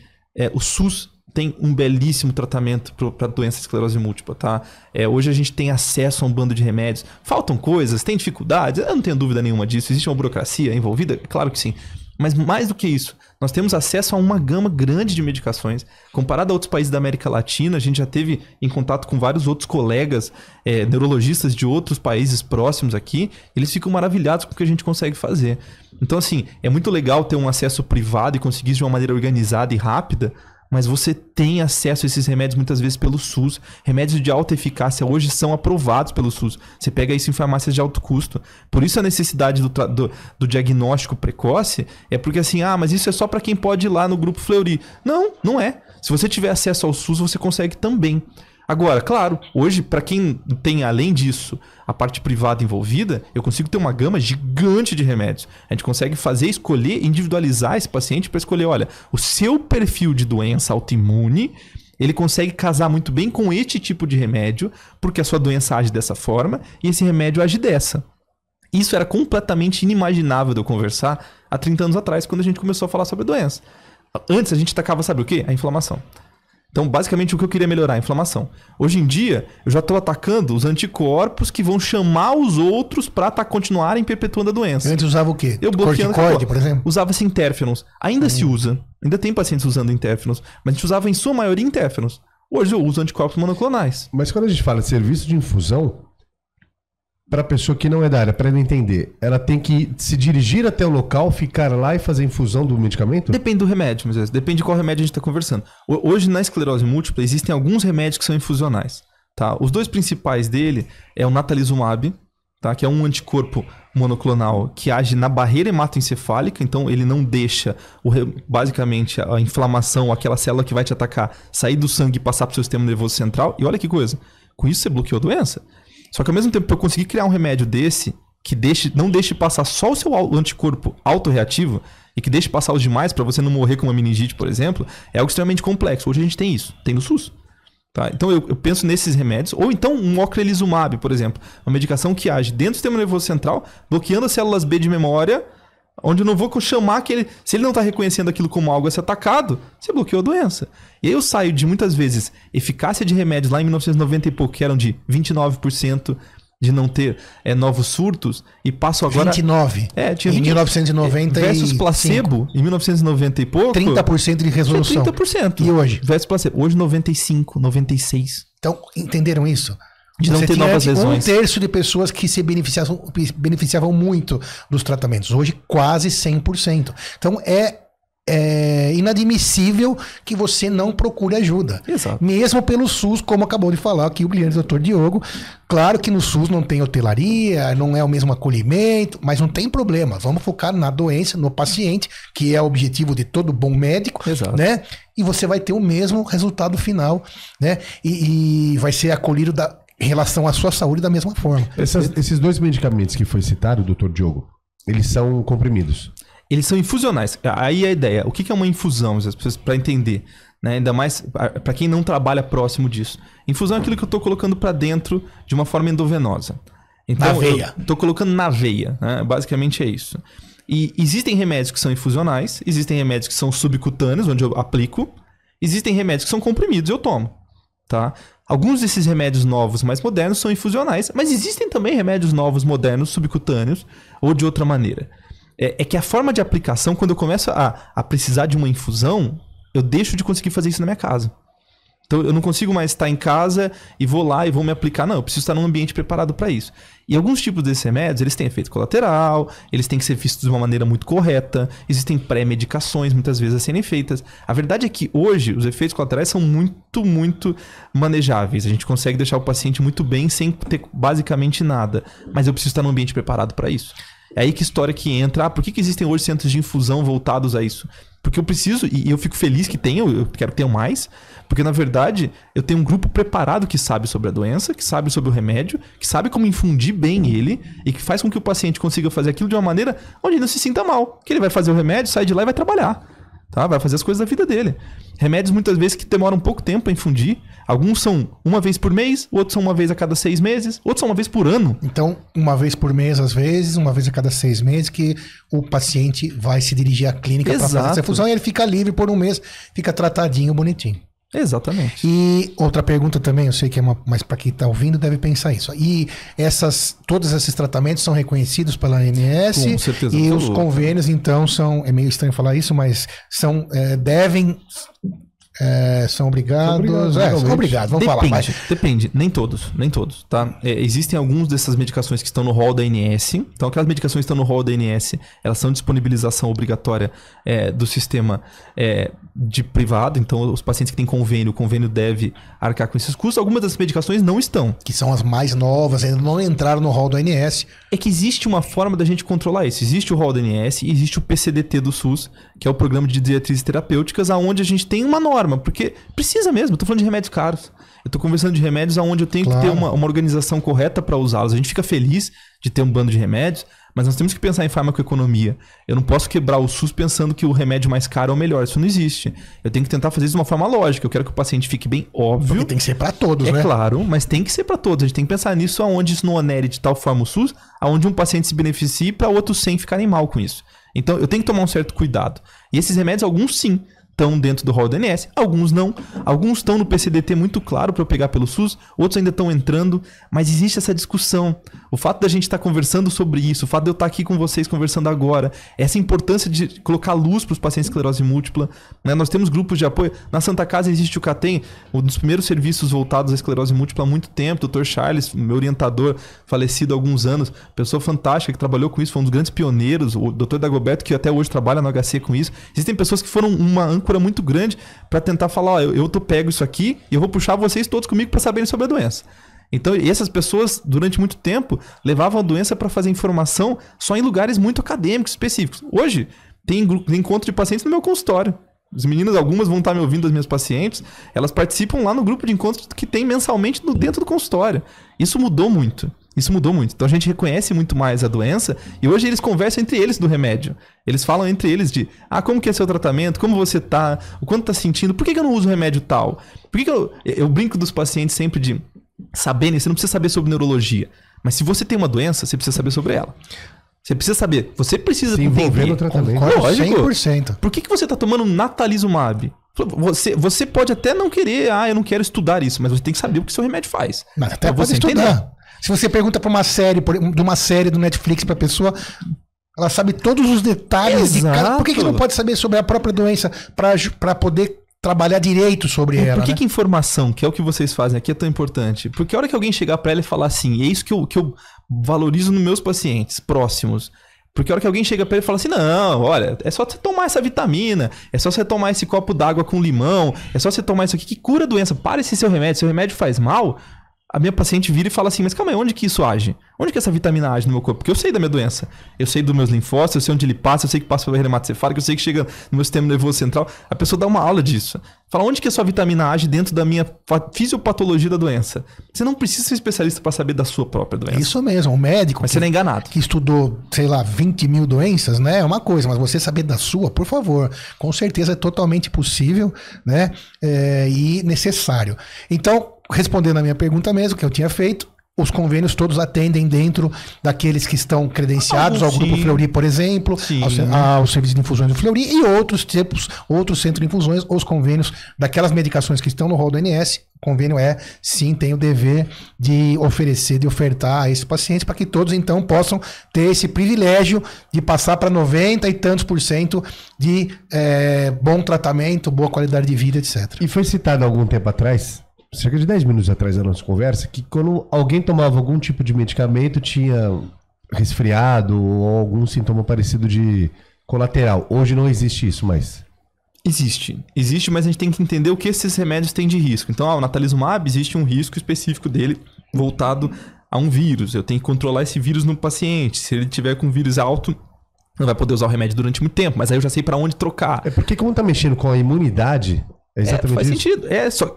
o SUS tem um belíssimo tratamento para doença de esclerose múltipla, tá? Hoje a gente tem acesso a um bando de remédios. Faltam coisas, tem dificuldades, eu não tenho dúvida nenhuma disso. Existe uma burocracia envolvida? Claro que sim. Mas mais do que isso, nós temos acesso a uma gama grande de medicações. Comparado a outros países da América Latina, a gente já teve em contato com vários outros colegas neurologistas de outros países próximos aqui. Eles ficam maravilhados com o que a gente consegue fazer. Então, assim, é muito legal ter um acesso privado e conseguir isso de uma maneira organizada e rápida, mas você tem acesso a esses remédios muitas vezes pelo SUS. Remédios de alta eficácia hoje são aprovados pelo SUS. Você pega isso em farmácias de alto custo. Por isso a necessidade do diagnóstico precoce é porque assim, mas isso é só para quem pode ir lá no Grupo Fleury. Não, não é. Se você tiver acesso ao SUS, você consegue também. Agora, claro, hoje, para quem tem, além disso, a parte privada envolvida, eu consigo ter uma gama gigante de remédios. A gente consegue escolher, individualizar esse paciente para escolher, olha, o seu perfil de doença autoimune, ele consegue casar muito bem com este tipo de remédio, porque a sua doença age dessa forma e esse remédio age dessa. Isso era completamente inimaginável de eu conversar há 30 anos atrás, quando a gente começou a falar sobre a doença. Antes, a gente atacava, sabe o quê? A inflamação. Então, basicamente, o que eu queria melhorar? A inflamação. Hoje em dia, eu já estou atacando os anticorpos que vão chamar os outros para continuarem perpetuando a doença. Antes usava o quê? Eu bloqueando corticoide, por exemplo? Usava-se interferons. Ainda se usa. Ainda tem pacientes usando interferons. Mas a gente usava, em sua maioria, interferons. Hoje eu uso anticorpos monoclonais. Mas quando a gente fala de serviço de infusão, para a pessoa que não é da área, para ela entender, ela tem que se dirigir até o local, ficar lá e fazer a infusão do medicamento? Depende do remédio, mas depende de qual remédio a gente está conversando. Hoje, na esclerose múltipla, existem alguns remédios que são infusionais. Tá? Os dois principais dele é o natalizumab, tá? Que é um anticorpo monoclonal que age na barreira hematoencefálica, então ele não deixa, basicamente, a inflamação, aquela célula que vai te atacar, sair do sangue e passar para o seu sistema nervoso central. E olha que coisa, com isso você bloqueou a doença. Só que ao mesmo tempo, para eu conseguir criar um remédio desse, que não deixe passar só o seu anticorpo autorreativo e que deixe passar os demais para você não morrer com uma meningite, por exemplo, é algo extremamente complexo. Hoje a gente tem isso, tem no SUS. Tá? Então eu penso nesses remédios, ou então um ocrelizumab, por exemplo, uma medicação que age dentro do sistema nervoso central, bloqueando as células B de memória, onde eu não vou chamar aquele... Se ele não está reconhecendo aquilo como algo a ser atacado, você bloqueou a doença. E aí eu saio de, muitas vezes, eficácia de remédios lá em 1990 e pouco, que eram de 29% de não ter novos surtos, e passo agora... 29? Tinha em 1990 versus placebo, em 1990 e pouco... 30% de resolução. 30%. E hoje? Versus placebo. Hoje 95, 96. Então, entenderam isso? De não ter novas lesões. 1/3 de pessoas que se beneficiavam muito dos tratamentos. Hoje, quase 100%. Então, é inadmissível que você não procure ajuda. Exato. Mesmo pelo SUS, como acabou de falar aqui o brilhante Dr. Diogo. Claro que no SUS não tem hotelaria, não é o mesmo acolhimento, mas não tem problema. Vamos focar na doença, no paciente, que é o objetivo de todo bom médico. Exato. Né? E você vai ter o mesmo resultado final, né? E vai ser acolhido em relação à sua saúde da mesma forma. Esses dois medicamentos que foi citado, doutor Diogo, eles são comprimidos? Eles são infusionais. Aí a ideia, o que é uma infusão, as pessoas para entender, né? Ainda mais para quem não trabalha próximo disso. Infusão é aquilo que eu estou colocando para dentro de uma forma endovenosa. Então, na veia. Estou colocando na veia, né? Basicamente é isso. E existem remédios que são infusionais, existem remédios que são subcutâneos, onde eu aplico, existem remédios que são comprimidos e eu tomo. Tá? Alguns desses remédios novos, mais modernos, são infusionais, mas existem também remédios novos, modernos, subcutâneos ou de outra maneira. É que a forma de aplicação, quando eu começo a precisar de uma infusão, eu deixo de conseguir fazer isso na minha casa. Então eu não consigo mais estar em casa e vou lá e vou me aplicar. Não, eu preciso estar num ambiente preparado para isso. E alguns tipos desses remédios, eles têm efeito colateral, eles têm que ser vistos de uma maneira muito correta, existem pré-medicações muitas vezes a serem feitas. A verdade é que hoje os efeitos colaterais são muito, muito manejáveis. A gente consegue deixar o paciente muito bem sem ter basicamente nada. Mas eu preciso estar num ambiente preparado para isso. É aí que história que entra. Por que existem hoje centros de infusão voltados a isso? Porque eu preciso, e eu fico feliz que tenha, eu quero ter mais, porque na verdade eu tenho um grupo preparado que sabe sobre a doença, que sabe sobre o remédio, que sabe como infundir bem ele e que faz com que o paciente consiga fazer aquilo de uma maneira onde ele não se sinta mal. Que ele vai fazer o remédio, sai de lá e vai trabalhar. Tá? Vai fazer as coisas da vida dele. Remédios muitas vezes que demoram um pouco tempo para infundir. Alguns são uma vez por mês, outros são uma vez a cada 6 meses, outros são uma vez por ano. Então, uma vez por mês, às vezes, uma vez a cada 6 meses, que o paciente vai se dirigir à clínica para fazer essa infusão e ele fica livre por um mês, fica tratadinho, bonitinho. Exatamente. E outra pergunta também, eu sei que é mas para quem está ouvindo deve pensar isso. E todos esses tratamentos são reconhecidos pela ANS. Com certeza. E os convênios, então, é meio estranho falar isso, mas são obrigados. São obrigados, vamos falar. Mas... Depende, nem todos, tá? Existem algumas dessas medicações que estão no rol da ANS. Então, aquelas medicações que estão no rol da ANS, elas são disponibilização obrigatória do sistema de privado. Então, os pacientes que têm convênio, o convênio deve arcar com esses custos. Algumas dessas medicações não estão. Que são as mais novas, ainda não entraram no rol do ANS. É que existe uma forma da gente controlar isso. Existe o rol da ANS e existe o PCDT do SUS, que é o Programa de Diretrizes Terapêuticas, onde a gente tem uma norma. Porque precisa mesmo, eu tô falando de remédios caros. Eu tô conversando de remédios onde eu tenho que ter uma organização correta para usá-los. A gente fica feliz de ter um bando de remédios, mas nós temos que pensar em farmacoeconomia. Eu não posso quebrar o SUS pensando que o remédio mais caro é o melhor. Isso não existe. Eu tenho que tentar fazer isso de uma forma lógica. Eu quero que o paciente fique bem óbvio. Porque tem que ser para todos, né? É claro, mas tem que ser para todos. A gente tem que pensar nisso aonde isso não onere de tal forma o SUS, aonde um paciente se beneficie para outros 100 ficarem mal com isso. Então eu tenho que tomar um certo cuidado. E esses remédios, alguns sim, estão dentro do rol do ANS, alguns não. Alguns estão no PCDT muito claro para eu pegar pelo SUS, outros ainda estão entrando, mas existe essa discussão. O fato da gente estar conversando sobre isso, o fato de eu estar aqui com vocês conversando agora, essa importância de colocar luz para os pacientes de esclerose múltipla, né? Nós temos grupos de apoio. Na Santa Casa existe o CATEM, um dos primeiros serviços voltados à esclerose múltipla há muito tempo. O Dr. Charles, meu orientador, falecido há alguns anos, pessoa fantástica que trabalhou com isso, foi um dos grandes pioneiros. O Dr. Dagoberto, que até hoje trabalha no HC com isso. Existem pessoas que foram uma âncora muito grande para tentar falar, ó, eu pego isso aqui e eu vou puxar vocês todos comigo para saberem sobre a doença. Então, essas pessoas, durante muito tempo, levavam a doença para fazer informação só em lugares muito acadêmicos, específicos. Hoje, tem encontro de pacientes no meu consultório. As meninas, algumas vão estar me ouvindo, as minhas pacientes, elas participam lá no grupo de encontros que tem mensalmente dentro do consultório. Isso mudou muito. Então a gente reconhece muito mais a doença e hoje eles conversam entre eles do remédio. Eles falam entre eles de, como que é seu tratamento, como você tá, o quanto tá sentindo, por que eu não uso remédio tal? Por que eu brinco dos pacientes sempre de saberem, você não precisa saber sobre neurologia, mas se você tem uma doença, você precisa saber sobre ela. Você precisa saber, você precisa se envolver no tratamento. Lógico, 100%. Por que você tá tomando natalizumab? Você pode até não querer, eu não quero estudar isso, mas você tem que saber o que seu remédio faz. Mas até pode estudar. Entender. Se você pergunta para de uma série do Netflix para a pessoa, ela sabe todos os detalhes de cada. Por que não pode saber sobre a própria doença para poder trabalhar direito sobre ela? Por que informação, que é o que vocês fazem aqui, é tão importante? Porque a hora que alguém chegar para ela e falar assim, e é isso que eu valorizo nos meus pacientes próximos. Porque a hora que alguém chega para ele e fala assim, não, olha, é só você tomar essa vitamina, é só você tomar esse copo d'água com limão, é só você tomar isso aqui que cura a doença. Para esse seu remédio faz mal. A minha paciente vira e fala assim, mas calma aí, onde que isso age? Onde que essa vitamina age no meu corpo? Porque eu sei da minha doença. Eu sei dos meus linfócitos, eu sei onde ele passa, eu sei que passa pela barreira hematocefálica, eu sei que chega no meu sistema nervoso central. A pessoa dá uma aula disso. Fala, onde que a sua vitamina age dentro da minha fisiopatologia da doença? Você não precisa ser especialista para saber da sua própria doença. Isso mesmo, o médico... Mas você não é enganado. Que estudou, 20 mil doenças, né? É uma coisa, mas você saber da sua, por favor. Com certeza é totalmente possível, né? E necessário. Então... Respondendo a minha pergunta mesmo, que eu tinha feito, os convênios todos atendem dentro daqueles que estão credenciados ao Grupo Fleury, por exemplo, ao Serviço de Infusões do Fleury e outros centros de infusões, os convênios daquelas medicações que estão no rol do INS. O convênio sim, tem o dever de ofertar a esses pacientes para que todos, então, possam ter esse privilégio de passar para 90 e tantos % de bom tratamento, boa qualidade de vida, etc. E foi citado há algum tempo atrás, cerca de 10 minutos atrás da nossa conversa, que quando alguém tomava algum tipo de medicamento, tinha resfriado ou algum sintoma parecido de colateral. Hoje não existe isso mais. Existe, mas a gente tem que entender o que esses remédios têm de risco. Então, o natalizumab, existe um risco específico dele voltado a um vírus. Eu tenho que controlar esse vírus no paciente. Se ele tiver com vírus alto, não vai poder usar o remédio durante muito tempo, mas aí eu já sei para onde trocar. É porque como tá mexendo com a imunidade... É exatamente faz isso. sentido.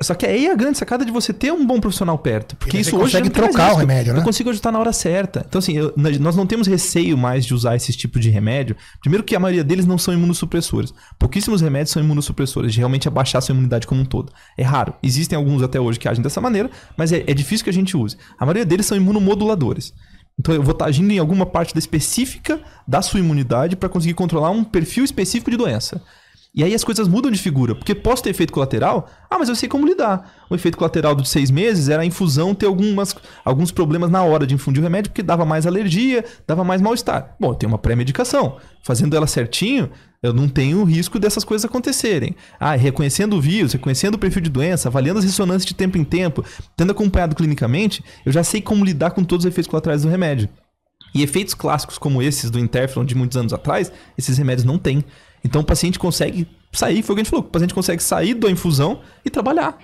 Só que aí é a grande sacada de você ter um bom profissional perto. Porque e isso você hoje consegue trocar o remédio, né? Eu consigo ajustar na hora certa. Então, assim, nós não temos receio mais de usar esse tipo de remédio. Primeiro que a maioria deles não são imunossupressores. Pouquíssimos remédios são imunossupressores, de realmente abaixar a sua imunidade como um todo. É raro. Existem alguns até hoje que agem dessa maneira, mas é difícil que a gente use. A maioria deles são imunomoduladores. Então eu vou estar agindo em alguma parte específica da sua imunidade para conseguir controlar um perfil específico de doença. E aí as coisas mudam de figura, porque posso ter efeito colateral, mas eu sei como lidar. O efeito colateral dos 6 meses era a infusão ter alguns problemas na hora de infundir o remédio, porque dava mais alergia, dava mais mal-estar. Bom, eu tenho uma pré-medicação. Fazendo ela certinho, eu não tenho o risco dessas coisas acontecerem. Reconhecendo o vírus, reconhecendo o perfil de doença, avaliando as ressonâncias de tempo em tempo, tendo acompanhado clinicamente, eu já sei como lidar com todos os efeitos colaterais do remédio. E efeitos clássicos como esses do Interferon de muitos anos atrás, esses remédios não têm. Então o paciente consegue sair, foi o que a gente falou, o paciente consegue sair da infusão e trabalhar.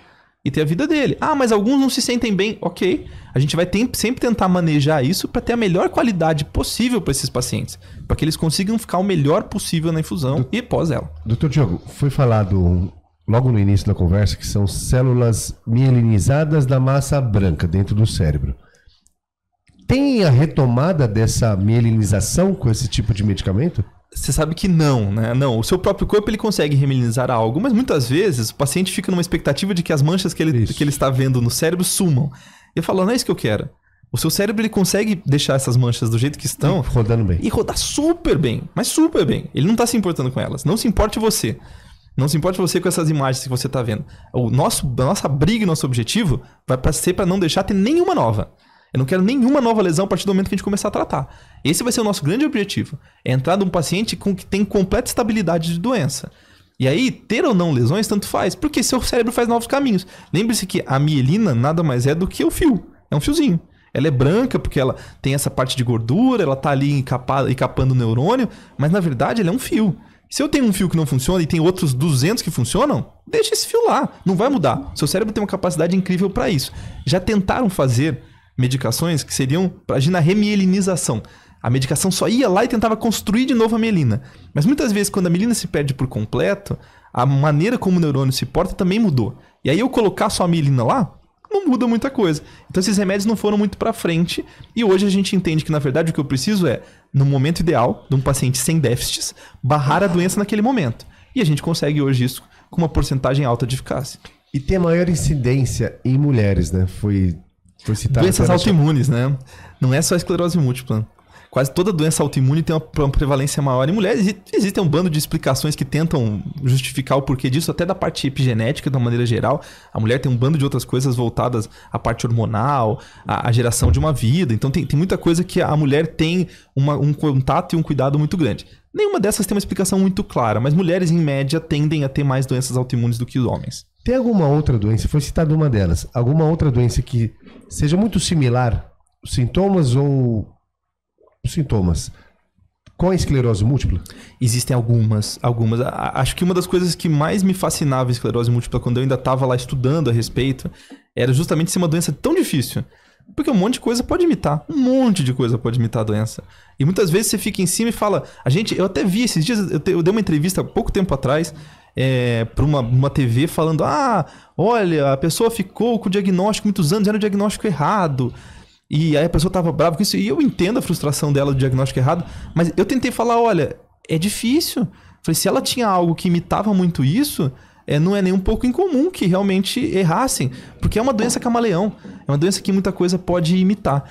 E ter a vida dele. Mas alguns não se sentem bem. Ok. A gente vai sempre tentar manejar isso para ter a melhor qualidade possível para esses pacientes. Para que eles consigam ficar o melhor possível na infusão e pós ela. Doutor Diogo, foi falado logo no início da conversa que são células mielinizadas da massa branca dentro do cérebro. Tem a retomada dessa mielinização com esse tipo de medicamento? Você sabe que não, né? Não, o seu próprio corpo ele consegue remielinizar algo, mas muitas vezes o paciente fica numa expectativa de que as manchas que ele está vendo no cérebro sumam. E eu falo, não é isso que eu quero. O seu cérebro ele consegue deixar essas manchas do jeito que estão. Rodando bem. E rodar super bem, mas super bem. Ele não está se importando com elas. Não se importe você. Não se importe você com essas imagens que você está vendo. A nossa briga e nosso objetivo vai ser para não deixar ter nenhuma nova. Eu não quero nenhuma nova lesão a partir do momento que a gente começar a tratar. Esse vai ser o nosso grande objetivo. É entrar num paciente que tem completa estabilidade de doença. E aí, ter ou não lesões, tanto faz. Porque seu cérebro faz novos caminhos. Lembre-se que a mielina nada mais é do que o fio. É um fiozinho. Ela é branca porque ela tem essa parte de gordura, ela está ali encapando o neurônio, mas na verdade ela é um fio. Se eu tenho um fio que não funciona e tem outros 200 que funcionam, deixa esse fio lá. Não vai mudar. Seu cérebro tem uma capacidade incrível para isso. Já tentaram fazer medicações que seriam para agir na remielinização. A medicação só ia lá e tentava construir de novo a mielina. Mas muitas vezes, quando a mielina se perde por completo, a maneira como o neurônio se porta também mudou. E aí eu colocar só a mielina lá, não muda muita coisa. Então esses remédios não foram muito para frente. E hoje a gente entende que, na verdade, o que eu preciso é, no momento ideal, de um paciente sem déficits, barrar a doença naquele momento. E a gente consegue hoje isso com uma porcentagem alta de eficácia. E tem a maior incidência em mulheres, né? Foi citado. Doenças autoimunes, né? Não é só a esclerose múltipla. Quase toda doença autoimune tem uma prevalência maior em mulheres. E existe um bando de explicações que tentam justificar o porquê disso, até da parte epigenética, de uma maneira geral. A mulher tem um bando de outras coisas voltadas à parte hormonal, à geração de uma vida. Então tem muita coisa que a mulher tem um contato e um cuidado muito grande. Nenhuma dessas tem uma explicação muito clara, mas mulheres, em média, tendem a ter mais doenças autoimunes do que os homens. Tem alguma outra doença, foi citada uma delas, alguma outra doença que seja muito similar, sintomas ou sintomas, com a esclerose múltipla? Existem algumas. Acho que uma das coisas que mais me fascinava a esclerose múltipla quando eu ainda estava lá estudando a respeito era justamente ser uma doença tão difícil. Porque um monte de coisa pode imitar. Um monte de coisa pode imitar a doença. E muitas vezes você fica em cima e fala... Eu até vi esses dias, eu dei uma entrevista há pouco tempo atrás para uma TV falando... olha, a pessoa ficou com o diagnóstico muitos anos, era o diagnóstico errado. E aí a pessoa estava brava com isso. E eu entendo a frustração dela do diagnóstico errado. Mas eu tentei falar, olha, é difícil. Falei, se ela tinha algo que imitava muito isso... não é nem um pouco incomum que realmente errassem, porque é uma doença camaleão, é uma doença que muita coisa pode imitar.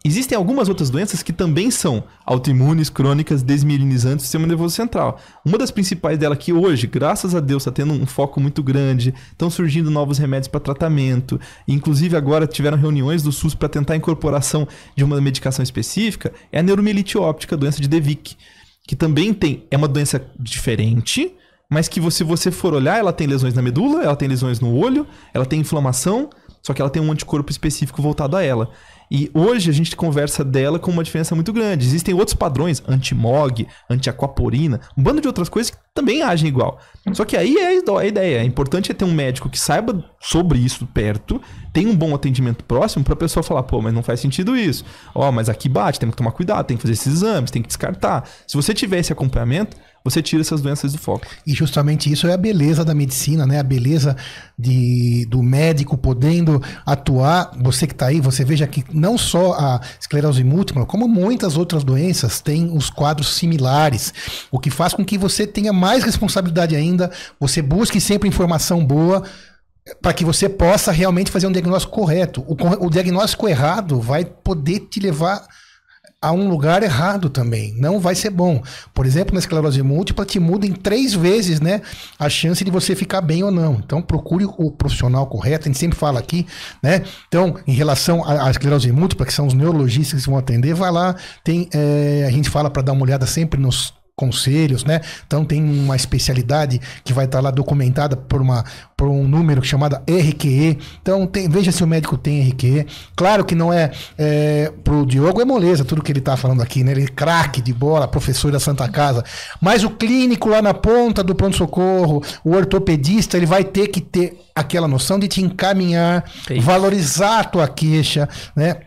Existem algumas outras doenças que também são autoimunes, crônicas, desmielinizantes do sistema nervoso central. Uma das principais dela que hoje, graças a Deus, está tendo um foco muito grande, estão surgindo novos remédios para tratamento, inclusive agora tiveram reuniões do SUS para tentar a incorporação de uma medicação específica, é a neuromielite óptica, a doença de DeVick, que também é uma doença diferente, mas que se você for olhar, ela tem lesões na medula, ela tem lesões no olho, ela tem inflamação, só que ela tem um anticorpo específico voltado a ela. E hoje a gente conversa dela com uma diferença muito grande. Existem outros padrões, anti-MOG, anti-aquaporina, um bando de outras coisas que também agem igual. Só que aí é a ideia. É importante ter um médico que saiba sobre isso perto, tem um bom atendimento próximo para a pessoa falar, pô, mas não faz sentido isso. Mas aqui bate, tem que tomar cuidado, tem que fazer esses exames, tem que descartar. Se você tiver esse acompanhamento, você tira essas doenças do foco. E justamente isso é a beleza da medicina, né? A beleza do médico podendo atuar. Você que está aí, você veja que não só a esclerose múltipla, como muitas outras doenças têm os quadros similares, o que faz com que você tenha mais responsabilidade ainda, você busque sempre informação boa, para que você possa realmente fazer um diagnóstico correto. O diagnóstico errado vai poder te levar a um lugar errado também. Não vai ser bom. Por exemplo, na esclerose múltipla, te muda em 3 vezes, né, a chance de você ficar bem ou não. Então, procure o profissional correto. A gente sempre fala aqui, né? Então, em relação à esclerose múltipla, que são os neurologistas que vão atender, vai lá, a gente fala para dar uma olhada sempre nos conselhos, né? Então tem uma especialidade que vai estar lá documentada por um número chamado RQE. Então veja se o médico tem RQE. Claro que não pro Diogo é moleza tudo que ele está falando aqui, né? Ele é craque de bola, professor da Santa Casa. Mas o clínico lá na ponta do pronto-socorro, o ortopedista, ele vai ter que ter aquela noção de te encaminhar, valorizar a tua queixa, né?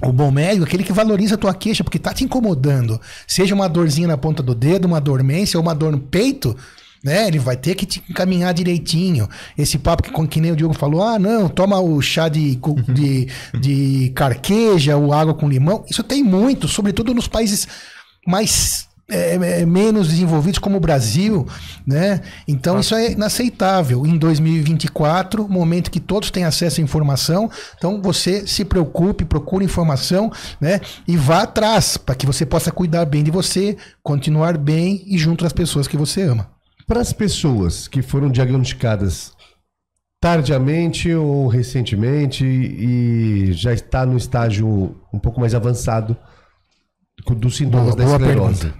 O bom médico é aquele que valoriza a tua queixa, porque tá te incomodando. Seja uma dorzinha na ponta do dedo, uma dormência ou uma dor no peito, né? Ele vai ter que te encaminhar direitinho. Esse papo que nem o Diogo falou, não, toma o chá de carqueja ou água com limão. Isso tem muito, sobretudo nos países mais menos desenvolvidos como o Brasil, né? Então isso é inaceitável. Em 2024, momento que todos têm acesso à informação, então você se preocupe, procure informação, né? E vá atrás para que você possa cuidar bem de você, continuar bem e junto às pessoas que você ama. Para as pessoas que foram diagnosticadas tardiamente ou recentemente e já está no estágio um pouco mais avançado dos sintomas da esclerose,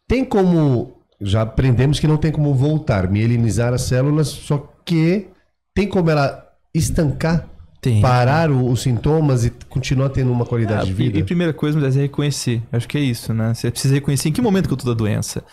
tem como, já aprendemos que não tem como voltar, mielinizar as células, só que tem como ela estancar, parar os sintomas e continuar tendo uma qualidade de vida? E a primeira coisa é reconhecer, acho que é isso, né? Você precisa reconhecer em que momento que eu tô da doença.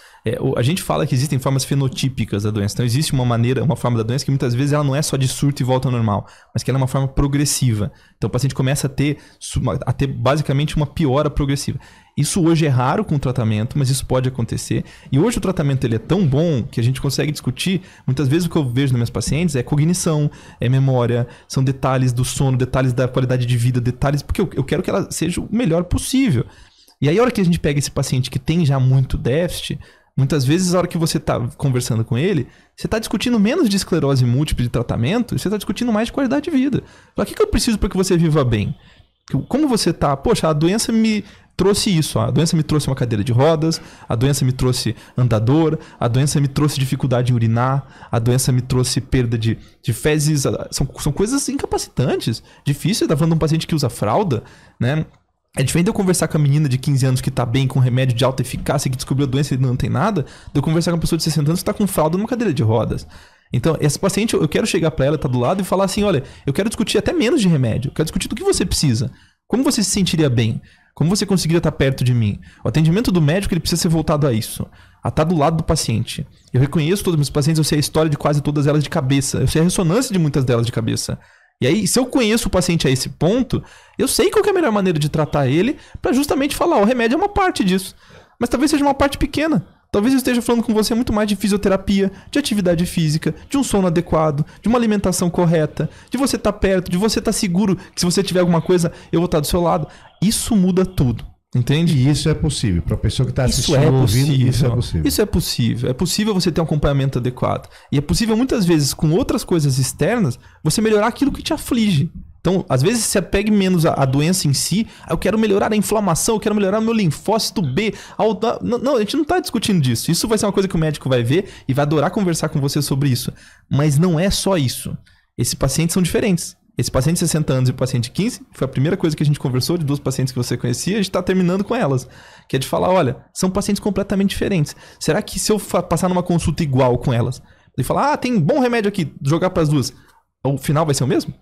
A gente fala que existem formas fenotípicas da doença, então existe uma forma da doença que muitas vezes ela não é só de surto e volta ao normal, mas que ela é uma forma progressiva. Então o paciente começa a ter basicamente uma piora progressiva. Isso hoje é raro com o tratamento, mas isso pode acontecer. E hoje o tratamento ele é tão bom que a gente consegue discutir. Muitas vezes o que eu vejo nos meus pacientes é cognição, é memória, são detalhes do sono, detalhes da qualidade de vida, detalhes... Porque eu quero que ela seja o melhor possível. E aí a hora que a gente pega esse paciente que tem já muito déficit, muitas vezes a hora que você está conversando com ele, você está discutindo menos de esclerose múltipla de tratamento, você está discutindo mais de qualidade de vida. O que eu preciso para que você viva bem? Como você está? Poxa, a doença me trouxe isso. A doença me trouxe uma cadeira de rodas, a doença me trouxe andador, a doença me trouxe dificuldade em urinar, a doença me trouxe perda de fezes. São coisas incapacitantes. Difícil, tá falando de um paciente que usa fralda, né? É diferente de eu conversar com a menina de 15 anos que tá bem com remédio de alta eficácia, que descobriu a doença e não tem nada, de eu conversar com uma pessoa de 60 anos que tá com fralda numa cadeira de rodas. Então, esse paciente, eu quero chegar para ela, tá do lado e falar assim, olha, eu quero discutir até menos de remédio, eu quero discutir do que você precisa. Como você se sentiria bem? Como você conseguiria estar perto de mim? O atendimento do médico ele precisa ser voltado a isso, a estar do lado do paciente. Eu reconheço todos os meus pacientes, eu sei a história de quase todas elas de cabeça, eu sei a ressonância de muitas delas de cabeça. E aí, se eu conheço o paciente a esse ponto, eu sei qual que é a melhor maneira de tratar ele para justamente falar, o remédio é uma parte disso. Mas talvez seja uma parte pequena. Talvez eu esteja falando com você muito mais de fisioterapia, de atividade física, de um sono adequado, de uma alimentação correta, de você estar perto, de você estar seguro que se você tiver alguma coisa, eu vou estar do seu lado. Isso muda tudo. Entende? E isso é possível. Para a pessoa que está Isso assistindo, é ouvindo, possível. isso é possível. Isso é possível. É possível você ter um acompanhamento adequado. E é possível, muitas vezes, com outras coisas externas, você melhorar aquilo que te aflige. Então, às vezes, você apegue menos a doença em si. Eu quero melhorar a inflamação, eu quero melhorar o meu linfócito B. Não, a gente não está discutindo disso. Isso vai ser uma coisa que o médico vai ver e vai adorar conversar com você sobre isso. Mas não é só isso. Esses pacientes são diferentes. Esse paciente de 60 anos e o paciente de 15, foi a primeira coisa que a gente conversou, de 2 pacientes que você conhecia, a gente está terminando com elas. Que é de falar, olha, são pacientes completamente diferentes. Será que se eu passar numa consulta igual com elas, e falar, tem bom remédio aqui, jogar para as duas, o final vai ser o mesmo?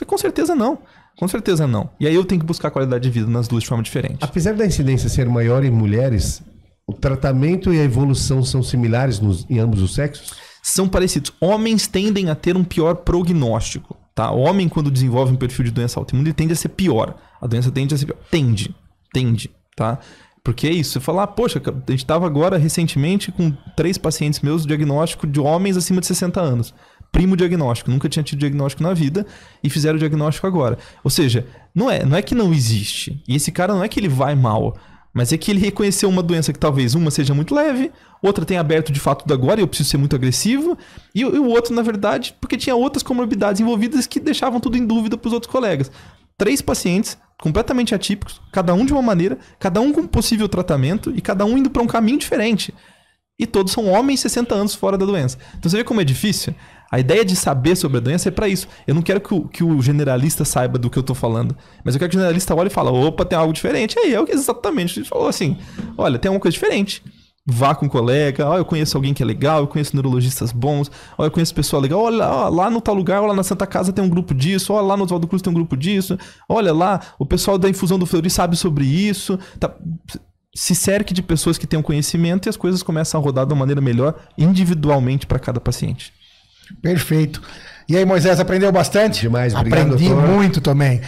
Com certeza não. Com certeza não. E aí eu tenho que buscar qualidade de vida nas duas de forma diferente. Apesar da incidência ser maior em mulheres, o tratamento e a evolução são similares em ambos os sexos? São parecidos. Homens tendem a ter um pior prognóstico. Tá? O homem, quando desenvolve um perfil de doença autoimune, ele tende a ser pior. A doença tende a ser pior. Tende, tá? Porque é isso. Você fala, poxa, a gente estava agora, recentemente, com 3 pacientes meus, diagnóstico de homens acima de 60 anos. Primo diagnóstico. Nunca tinha tido diagnóstico na vida e fizeram o diagnóstico agora. Ou seja, não é que não existe. E esse cara não é que ele vai mal, mas é que ele reconheceu uma doença que talvez uma seja muito leve, outra tenha aberto de fato agora e eu preciso ser muito agressivo, e o outro, na verdade, porque tinha outras comorbidades envolvidas que deixavam tudo em dúvida para os outros colegas. 3 pacientes completamente atípicos, cada um de uma maneira, cada um com possível tratamento e cada um indo para um caminho diferente. E todos são homens 60 anos fora da doença. Então você vê como é difícil? A ideia de saber sobre a doença é para isso. Eu não quero que o generalista saiba do que eu tô falando, mas eu quero que o generalista olhe e fale, opa, tem algo diferente. Aí é exatamente o que a gente falou assim, olha, tem alguma coisa diferente. Vá com um colega, eu conheço alguém que é legal, eu conheço neurologistas bons, eu conheço pessoa legal, olha lá no tal lugar, olha lá na Santa Casa tem um grupo disso, olha lá no Oswaldo Cruz tem um grupo disso, olha lá, o pessoal da infusão do Fleury sabe sobre isso. Tá? Se cerque de pessoas que tenham conhecimento e as coisas começam a rodar de uma maneira melhor individualmente para cada paciente. Perfeito. E aí, Moisés, aprendeu bastante? Demais, obrigado, Aprendi doutor. muito também.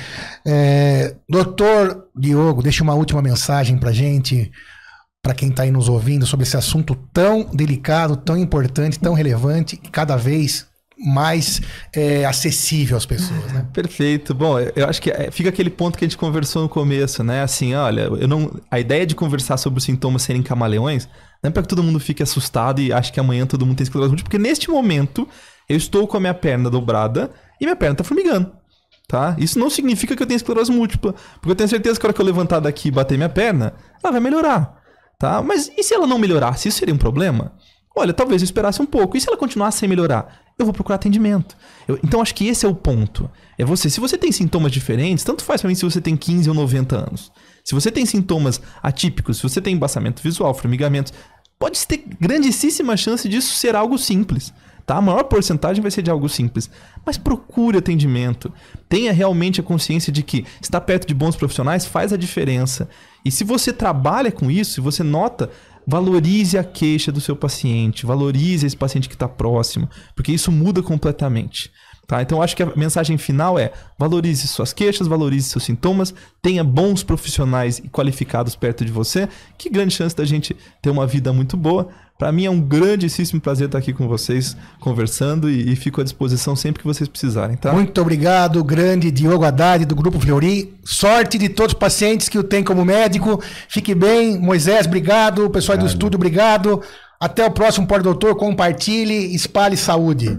Doutor Diogo, deixa uma última mensagem pra gente, para quem está aí nos ouvindo, sobre esse assunto tão delicado, tão importante, tão relevante e cada vez mais acessível às pessoas, né? Perfeito. Bom, eu acho que fica aquele ponto que a gente conversou no começo, né? Assim, olha, a ideia de conversar sobre os sintomas serem camaleões não é para que todo mundo fique assustado e ache que amanhã todo mundo tem esclerose múltipla, porque neste momento eu estou com a minha perna dobrada e minha perna está formigando, tá? Isso não significa que eu tenho esclerose múltipla, porque eu tenho certeza que a hora que eu levantar daqui e bater minha perna, ela vai melhorar, tá? Mas e se ela não melhorasse? Isso seria um problema? Olha, talvez eu esperasse um pouco. E se ela continuar sem melhorar? Eu vou procurar atendimento. Então, acho que esse é o ponto. Se você tem sintomas diferentes, tanto faz para mim se você tem 15 ou 90 anos. Se você tem sintomas atípicos, se você tem embaçamento visual, formigamentos, pode ter grandíssima chance disso ser algo simples. Tá? A maior porcentagem vai ser de algo simples. Mas procure atendimento. Tenha realmente a consciência de que estar perto de bons profissionais faz a diferença. E se você trabalha com isso, se você nota, valorize a queixa do seu paciente, valorize esse paciente que está próximo, porque isso muda completamente. Tá? Então, acho que a mensagem final é: valorize suas queixas, valorize seus sintomas, tenha bons profissionais e qualificados perto de você. Que grande chance da gente ter uma vida muito boa. Para mim é um grandíssimo prazer estar aqui com vocês, conversando, e fico à disposição sempre que vocês precisarem. Tá? Muito obrigado, grande Diogo Haddad, do Grupo Fleury. Sorte de todos os pacientes que o tem como médico. Fique bem. Moisés, obrigado. O pessoal do estúdio, obrigado. Até o próximo Pode Doutor. Compartilhe, espalhe saúde.